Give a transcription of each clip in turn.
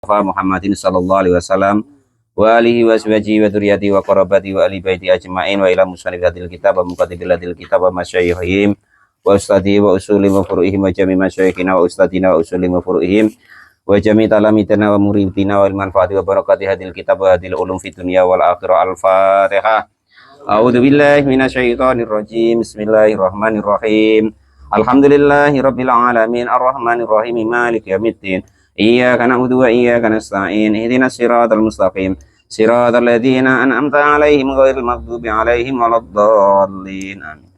Muhammadin sallallahu alaihi wasallam wa alihi wa sahbihi wa dzurriyyati wa qarabati wa ali baiti ajmain wa ila musannifil kitab wa muqaddimatil kitab wa masyayikhihim wa ustadi wa usuli wa furu'ihim wa jami masyayikhina wa ustadina wa usuli wa furu'ihim wa jami talamidina wa muridina wal manfaati wa barakati hadil kitab wa hadil ulum fid dunya wal akhirah. Al-Fatihah. A'udzu billahi minasyaitonir rajim. Bismillahirrahmanirrahim. Alhamdulillahi rabbil alamin arrahmanir rahim maliki yaumiddin. Iyyaka na'budu wa iyyaka nasta'in. Ihdinas siratal mustaqim. Siratal ladzina an'amta 'alaihim ghairil maghdubi 'alaihim waladdallin. Amin.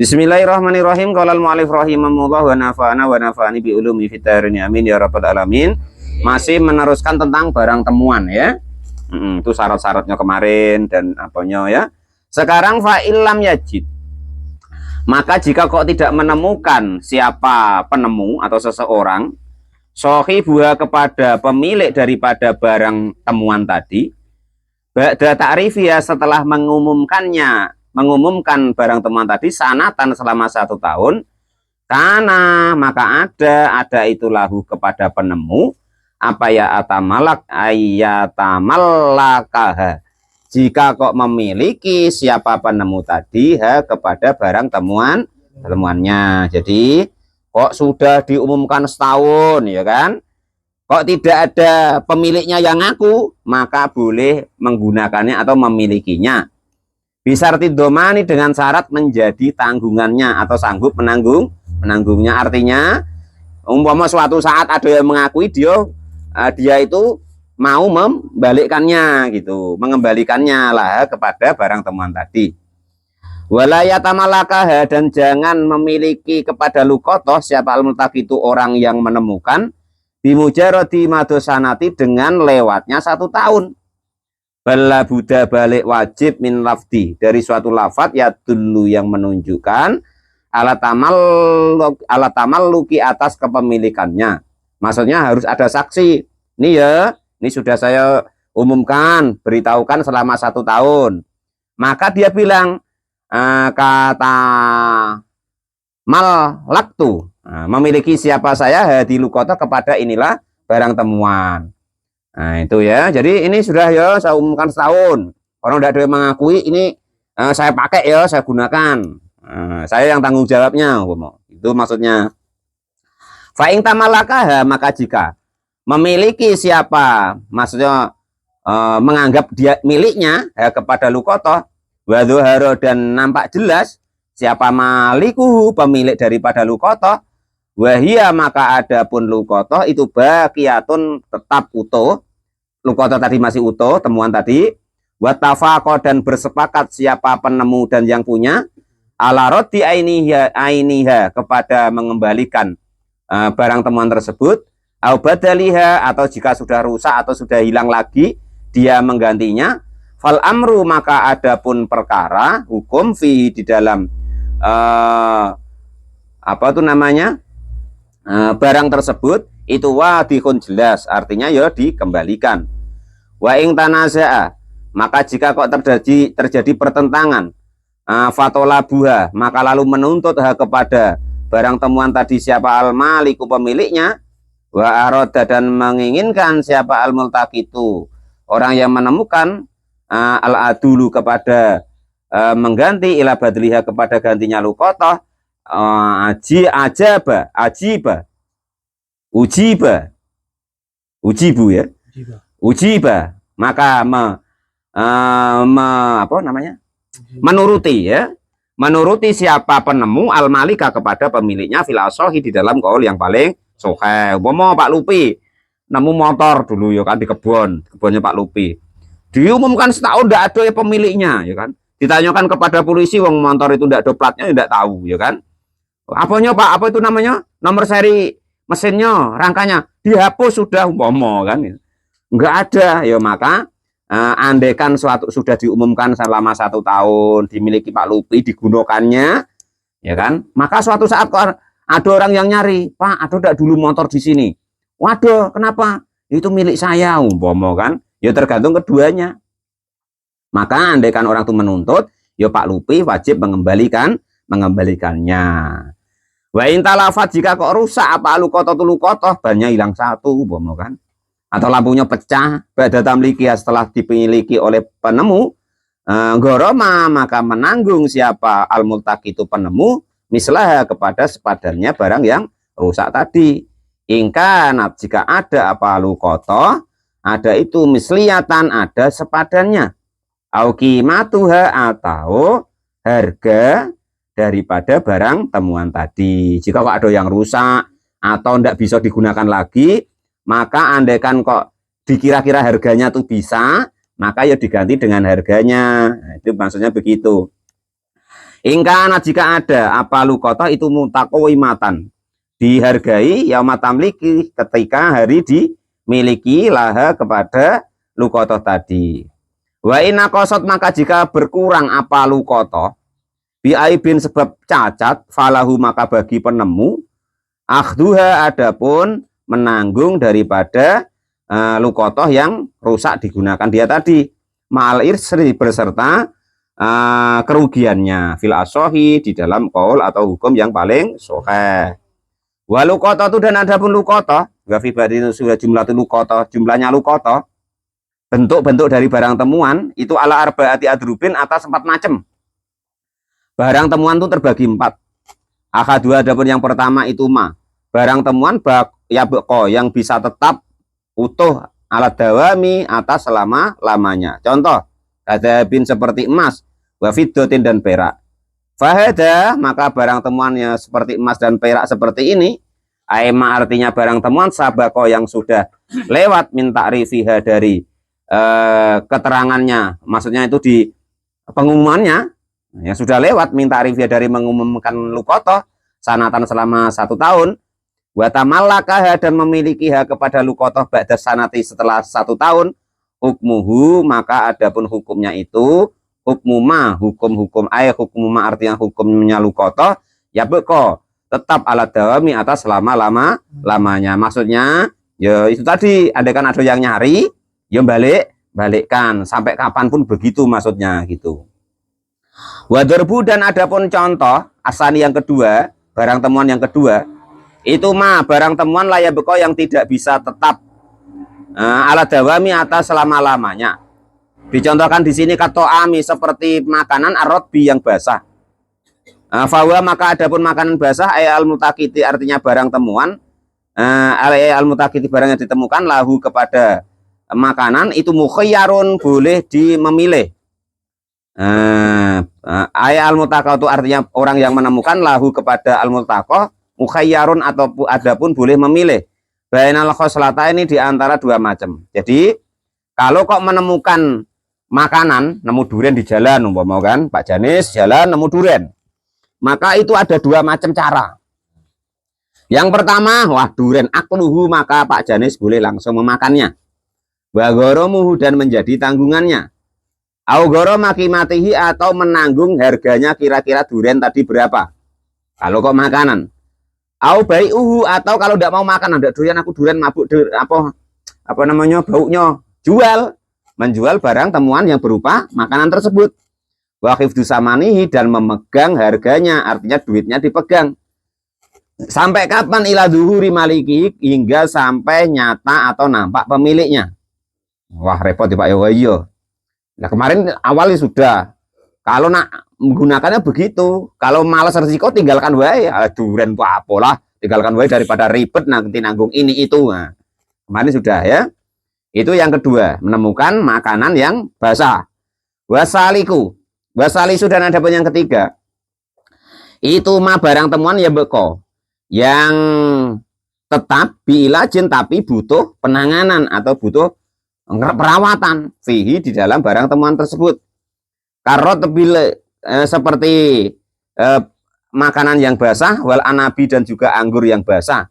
Bismillahirrahmanirrahim. Qala al-mu'allif rahimahullah wa nafa'ana wa nafa'ani bi ulumi fid dharain. Amin ya rabbal alamin. Masih meneruskan tentang barang temuan ya. Itu syarat-syaratnya kemarin dan apanya ya. Sekarang fa'il lam yajid. Maka jika kok tidak menemukan siapa penemu atau seseorang, sohibuha kepada pemilik daripada barang temuan tadi, ba'da ta'rifiyah setelah mengumumkan barang temuan tadi sanatan selama 1 tahun, karena maka ada itu lahu kepada penemu apa ya ayatamallakaha, jika kok memiliki siapa penemu tadi kepada barang temuannya. Jadi kok sudah diumumkan setahun ya kan, kok tidak ada pemiliknya yang ngaku, maka boleh menggunakannya atau memilikinya. Bisa domani dengan syarat menjadi tanggungannya atau sanggup menanggungnya. Artinya umpama suatu saat ada yang mengakui dia itu mau membalikkannya gitu, mengembalikannya lah kepada barang temuan tadi. Walayatamalakaha, dan jangan memiliki kepada lukotoh siapa al-multaqi itu orang yang menemukan, bimujarodi madosanati dengan lewatnya 1 tahun. Bala buddha balik wajib min lafdi, dari suatu lafad ya dulu yang menunjukkan alatamal luki atas kepemilikannya. Maksudnya harus ada saksi. Ini ya, ini sudah saya umumkan, beritahukan selama 1 tahun. Maka dia bilang kata mal laktu, memiliki siapa saya hadilukota kepada inilah barang temuan. Nah itu ya, jadi ini sudah ya saya umumkan setahun, orang tidak ada yang mengakui, ini saya pakai ya, saya gunakan, saya yang tanggung jawabnya, itu maksudnya. Fa'ing tamalakah, maka jika memiliki siapa, maksudnya menganggap dia miliknya kepada lukotoh, wadhuharo, dan nampak jelas siapa malikuhu, pemilik daripada lukotoh, wahia, maka adapun lukotoh itu bakiyatun, tetap utuh, lukotoh tadi masih utuh, temuan tadi, watafaqo, dan bersepakat siapa penemu dan yang punya, ala rodi ainiha, kepada mengembalikan barang temuan tersebut, au badaliha, atau jika sudah rusak atau sudah hilang lagi dia menggantinya, fal amru, maka adapun perkara hukum fi di dalam barang tersebut itu wadihun, jelas, artinya ya dikembalikan. Wa ing tanaza'a, maka jika kok terjadi pertentangan, fatolabuha, maka lalu menuntut kepada barang temuan tadi siapa al-maliku, pemiliknya, wa aroda, dan menginginkan siapa al-multaqitu, orang yang menemukan, al-adulu, kepada mengganti, ila badliha, kepada gantinya lukotoh, ujiba, maka menuruti siapa penemu al-malika kepada pemiliknya fil asohi, di dalam kaul yang paling soheh. Pak Lupi nemu motor dulu ya kan di kebunnya Pak Lupi, diumumkan setahun tidak ada ya pemiliknya ya kan, ditanyakan kepada polisi, wong motor itu tidak ada platnya, tidak tahu ya kan, apanya Pak, apa itu namanya, nomor seri mesinnya, rangkanya dihapus sudah umpama kan, nggak ada ya. Maka andaikan sudah diumumkan selama 1 tahun dimiliki Pak Lupi, digunakannya ya kan, maka suatu saat kok ada orang yang nyari, Pak, ada tidak dulu motor di sini? Waduh, kenapa? Itu milik saya umpama kan, ya tergantung keduanya. Maka andaikan orang itu menuntut, ya Pak Lupi wajib mengembalikannya. Wa in talafat, jika kok rusak apa lukotoh, banyak hilang 1 umpama kan, atau lampunya pecah ba'da tamlikiha setelah dimiliki oleh penemu, goroma maka menanggung siapa al-multaqi itu penemu mislaha kepada sepadannya barang yang rusak tadi. Ingkanat jika ada apa lukoto, ada itu misliatan, ada sepadannya, au qimatuha atau harga daripada barang temuan tadi. Jika kok ada yang rusak atau tidak bisa digunakan lagi, maka andaikan kok dikira-kira harganya tuh bisa, maka ya diganti dengan harganya. Nah, itu maksudnya begitu. Ingkana jika ada apa lukoto itu mutakowimatan, dihargai yaumatamliki ketika hari dimiliki laha kepada lukoto tadi. Wa inna kosot maka jika berkurang apa lukoto biaibin sebab cacat, falahu maka bagi penemu akhduha adapun menanggung daripada lukotoh yang rusak digunakan dia tadi, ma'al irsri beserta kerugiannya, fil asohi di dalam qaul atau hukum yang paling sahih. Wa lukotoh itu dan adapun lukotoh, wa fi badin sudah jumlah lukotoh, jumlahnya lukotoh, bentuk-bentuk dari barang temuan itu ala arba'ati adrubin atas 4 macam. Barang temuan itu terbagi 4. Akadu adapun yang pertama itu barang temuan ya beko yang bisa tetap utuh alat dawami atas selama-lamanya. Contoh, kadabin seperti emas, wafidotin dan perak. Fahada maka barang temuannya seperti emas dan perak seperti ini. Aima artinya barang temuan sabako yang sudah lewat minta rifiha dari keterangannya, maksudnya itu di pengumumannya yang sudah lewat minta rifiha dari mengumumkan lukotoh sanatan selama 1 tahun. Watamallakah dan memiliki hak kepada lukotoh ba'da sanati setelah 1 tahun, hukmuhu maka adapun hukumnya itu hukmuma hukum-hukum hukmuma artinya hukumnya lukotoh ya beko tetap alat dawami atas selama-lamanya. Maksudnya ya itu tadi, andaikan ada yang nyari ya balikkan sampai kapanpun begitu maksudnya gitu. Wadarbu dan adapun contoh asani yang kedua, barang temuan yang kedua itu barang temuan layak beko yang tidak bisa tetap ala dawami atas selama-lamanya. Dicontohkan di sini katoami seperti makanan arotbi yang basah. Fawa maka adapun makanan basah al-mutakiti artinya barang temuan, al-mutakiti barang yang ditemukan lahu kepada makanan itu mukhayyarun boleh memilih. Al-mutaqah itu artinya orang yang menemukan lahu kepada al-mutaqah mukhayyarun atau adapun boleh memilih bainal khoslata ini di antara 2 macam. Jadi kalau kok menemukan makanan, nemu durian di jalan umpama kan, Pak Janis jalan nemu durian, maka itu ada 2 macam cara. Yang pertama, wah durian akluhu, maka Pak Janis boleh langsung memakannya. Wa gharamuhu dan menjadi tanggungannya. Au gharama qimatihi atau menanggung harganya kira-kira durian tadi berapa. Kalau kok makanan. Au bai'uhu atau kalau tidak mau makan ada durian, aku durian mabuk apa namanya baunya, menjual barang temuan yang berupa makanan tersebut. Wa khifdu samanihi dan memegang harganya, artinya duitnya dipegang. Sampai kapan ila zuhuri maliki, hingga sampai nyata atau nampak pemiliknya. Wah repot ya Pak Yoyo. Nah kemarin awalnya sudah, kalau nak menggunakannya begitu, kalau malas risiko tinggalkan wae, durian itu apalah, tinggalkan wae daripada ribet nanti nanggung ini itu. Nah, kemarin sudah ya. Itu yang kedua, menemukan makanan yang basah. Wasalisu dan ada pun yang ketiga. Itu barang temuan ya beko yang tetap biilajin tapi butuh penanganan atau butuh perawatan fihi di dalam barang temuan tersebut. Karot seperti makanan yang basah, wal anabi dan juga anggur yang basah.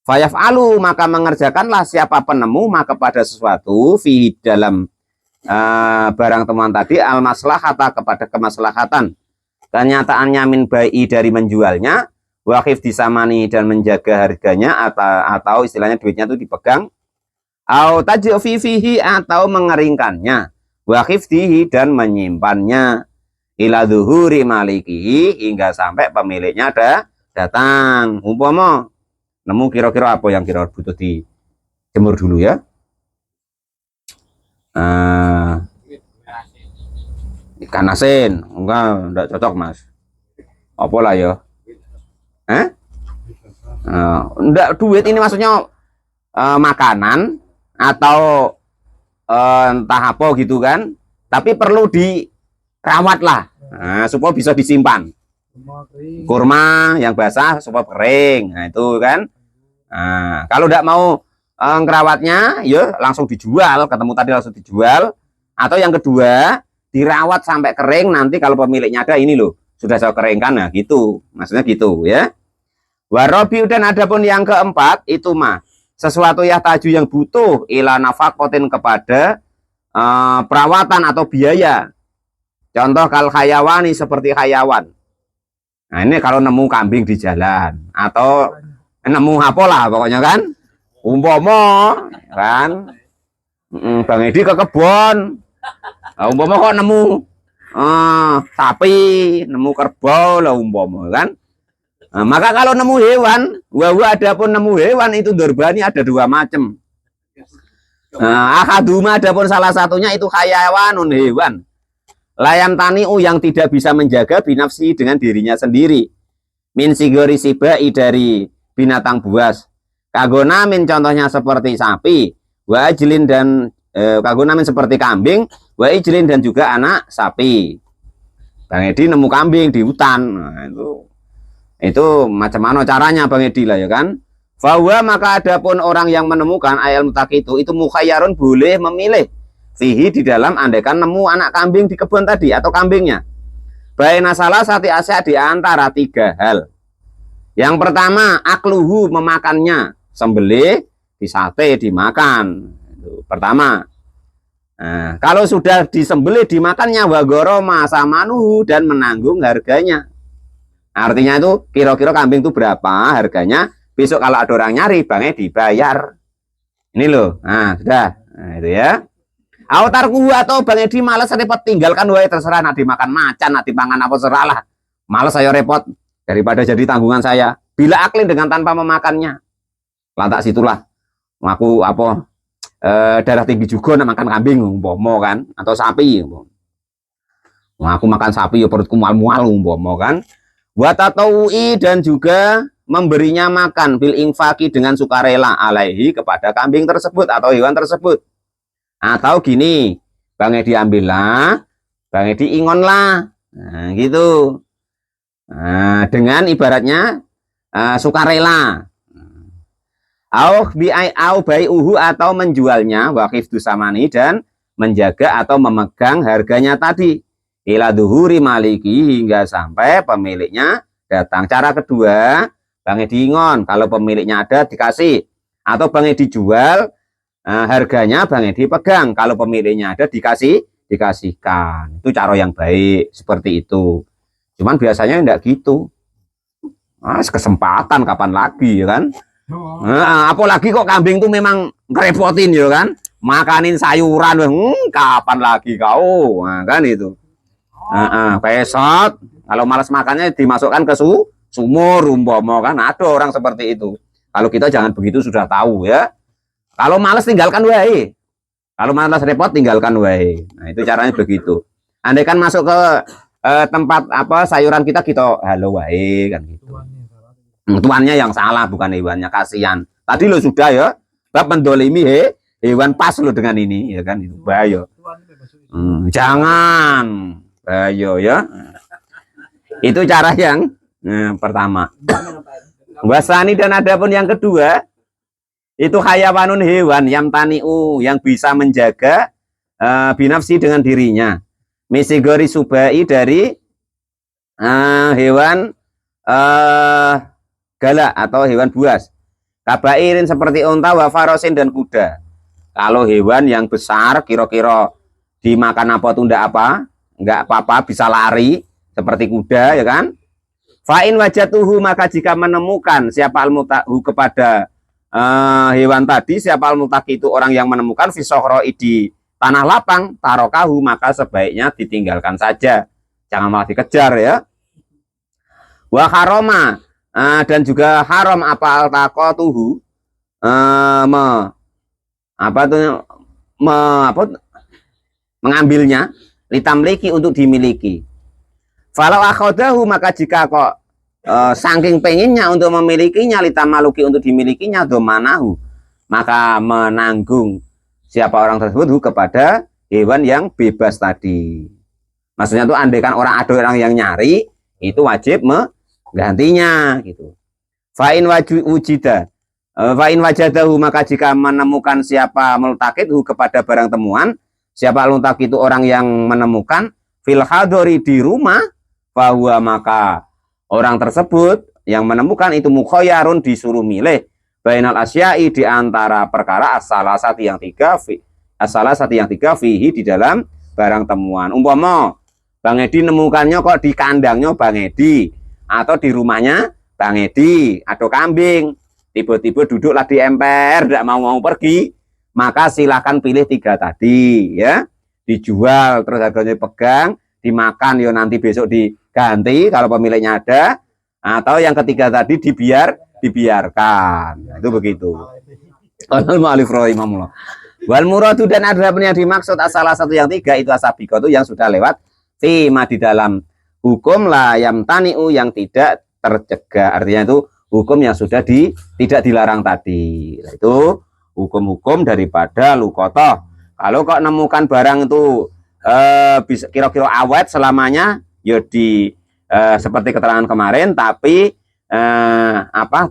Fayaf'alu maka mengerjakanlah siapa penemu maka pada sesuatu fi dalam barang temuan tadi al maslahata kepada kemaslahatan, kenyataannya min bai'i dari menjualnya, waqif disamani dan menjaga harganya atau istilahnya duitnya itu dipegang, au tajfi fihi atau mengeringkannya, waqif dihi dan menyimpannya, ila zuhuri malikihi hingga sampai pemiliknya datang. Umpama nemu kira-kira apa yang kira butuh Jemur dulu ya. Ikan asin enggak cocok Mas. Apa lah ya? Enggak, duit ini maksudnya makanan atau entah apa gitu kan, tapi perlu dirawat lah, supaya bisa disimpan. Kurma yang basah supaya kering, nah itu kan. Kalau enggak mau ngerawatnya ya langsung dijual, ketemu tadi langsung dijual. Atau yang kedua, dirawat sampai kering, nanti kalau pemiliknya ada, ini loh sudah saya keringkan, nah gitu maksudnya gitu ya. Warobi, dan adapun yang keempat itu mah sesuatu ya taju yang butuh ila nafakotin kepada perawatan atau biaya. Contoh kal hayawani, seperti hayawan. Nah ini kalau nemu kambing di jalan atau nemu apa lah pokoknya kan, umpomo kan, Bang Edi ke kebon, umpomo kok nemu sapi, nemu kerbau lah umpomo kan. Maka kalau nemu hewan, adapun nemu hewan itu dorbani ada dua macam. Akaduma, adapun salah satunya itu hayawanun, hewan. Layam taniu, yang tidak bisa menjaga binafsi, dengan dirinya sendiri. Min sigori sibai, dari binatang buas. Kagonamin, contohnya seperti sapi. Wa ajlin, dan kagonamin seperti kambing. Wa ijlin, dan juga anak sapi. Bang Edi nemu kambing di hutan. Nah, itu macam mana caranya Bang Edi lah ya kan. Bahwa maka adapun orang yang menemukan ayal mutak itu mukhayyarun, boleh memilih fihi, di dalam andaikan nemu anak kambing di kebun tadi atau kambingnya. Baina salah satu asya, di antara tiga hal. Yang pertama, akluhu, memakannya, sembelih, disate, dimakan. Itu pertama. Nah, kalau sudah disembelih, dimakannya, wagoroma samanuhu, dan menanggung harganya. Artinya itu kira-kira kambing itu berapa harganya. Besok kalau ada orang nyari, bangnya dibayar. Ini loh. Nah, sudah. Nah, itu ya. Autarku, atau Bang Edi malas repot, tinggalkan wae, terserah, nak dimakan macan, nak dipangan apa seralah. Malas saya repot, daripada jadi tanggungan saya. Bila aklin, dengan tanpa memakannya. Lantak situlah aku apa darah tinggi juga nak makan kambing umpama kan, atau sapi. Aku makan sapi ya perutku mual-mual umpama kan. Watatau'i, dan juga memberinya makan bil infaki, dengan sukarela, alaihi, kepada kambing tersebut atau hewan tersebut. Atau gini, Bang Edi ambillah, Bang Edi ingon lah, nah gitu. Nah, dengan ibaratnya sukarela. Au bai'uhu, atau menjualnya, wakif dusamani, dan menjaga atau memegang harganya tadi. Ila duhuri maliki, hingga sampai pemiliknya datang. Cara kedua, Bang Edi ingon, kalau pemiliknya ada dikasih, atau Bang Edi jual, harganya Bang Edi pegang, kalau pemiliknya ada dikasihkan. Itu cara yang baik, seperti itu. Cuman biasanya enggak gitu. Kesempatan kapan lagi ya kan. Apalagi kok kambing tuh memang ngerepotin ya kan, makanin sayuran, kapan lagi kau, nah, kan itu. Besok kalau malas makannya dimasukkan ke sumur umpama kan, ada orang seperti itu. Kalau kita jangan begitu, sudah tahu ya. Kalau malas tinggalkan wae. Kalau malas repot tinggalkan wae. Nah, itu caranya begitu. Andai kan masuk ke tempat apa sayuran kita halo wae kan gitu. Tuannya yang salah, bukan hewannya, kasihan. Tadi lo sudah ya, bab mendolimi hewan pas lo dengan ini ya kan, itu bahaya. Jangan bahaya ya. Itu cara yang pertama. Wasani, dan adapun yang kedua, itu hayawanun, hewan yang taniu, yang bisa menjaga binafsi, dengan dirinya. Misigori subai, dari hewan galak atau hewan buas. Kabairin, seperti unta, wafarosin, dan kuda. Kalau hewan yang besar, kira-kira dimakan apa tuh enggak apa-apa, bisa lari seperti kuda ya kan. Fa'in wajatuhu, maka jika menemukan siapa al-mutahu, kepada hewan tadi, siapa al-mutaki, itu orang yang menemukan, fisohroi, di tanah lapang, tarokahu, maka sebaiknya ditinggalkan saja, jangan malah dikejar ya. Wa haroma, dan juga haram apa al-takotuhu, apa tuh mengambilnya, litamliki untuk dimiliki. Falau akhadahu, maka jika kok saking pengennya untuk memilikinya, litamaluki untuk dimilikinya, domanahu, maka menanggung siapa orang tersebut kepada hewan yang bebas tadi. Maksudnya tuh andaikan ada orang yang nyari, itu wajib menggantinya gitu. Fa'in wujida, fa'in wajadahu, maka jika menemukan siapa multakidhu kepada barang temuan, siapa multakid itu orang yang menemukan, fil hadori di rumah, bahwa maka orang tersebut yang menemukan itu mukhayyarun, disuruh milih bainal asyai, di antara perkara as-salasati yang tiga fihi, di dalam barang temuan. Umpama Bang Edi nemukannya kok di kandangnya Bang Edi atau di rumahnya Bang Edi ada kambing, tiba-tiba duduklah di emper, tidak mau pergi, maka silakan pilih 3 tadi ya, dijual terus harganya pegang, dimakan yo nanti besok diganti kalau pemiliknya ada, atau yang ketiga tadi dibiarkan. Nah, itu begitu. Al-Mu'allif rahimahullah. Wal muradu, dan ada yang dimaksud salah satu yang 3 itu asabiqah, itu yang sudah lewat, fima, di dalam hukum la yamtani'u, yang tidak tercegah. Artinya itu hukum yang sudah tidak dilarang tadi. Nah, itu hukum-hukum daripada lukotoh. Kalau kok nemukan barang itu bisa kira-kira awet selamanya, ya seperti keterangan kemarin, tapi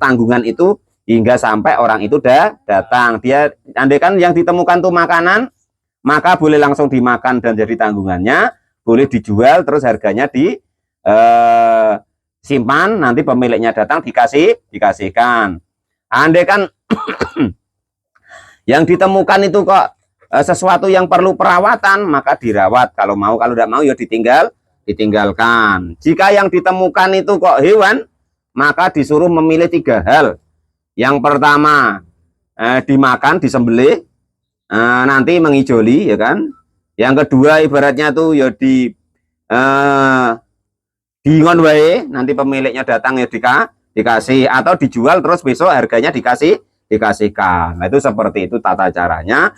tanggungan itu hingga sampai orang itu datang. Dia andaikan yang ditemukan tuh makanan, maka boleh langsung dimakan dan jadi tanggungannya, boleh dijual terus harganya simpan, nanti pemiliknya datang dikasihkan. Andaikan yang ditemukan itu kok sesuatu yang perlu perawatan, maka dirawat kalau mau, kalau tidak mau ya ditinggalkan. Jika yang ditemukan itu kok hewan, maka disuruh memilih 3 hal. Yang pertama dimakan, disembelih, nanti mengijoli, ya kan. Yang kedua ibaratnya tuh ya dingon wae, nanti pemiliknya datang ya dikasih, atau dijual terus besok harganya dikasihkan. Nah, itu seperti itu tata caranya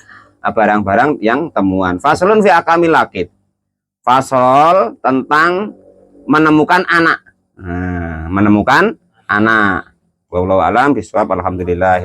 barang-barang yang temuan. Faslun fi akamil lakit, fasol tentang menemukan anak. Menemukan anak. Wallahu alam bisawab. Alhamdulillah.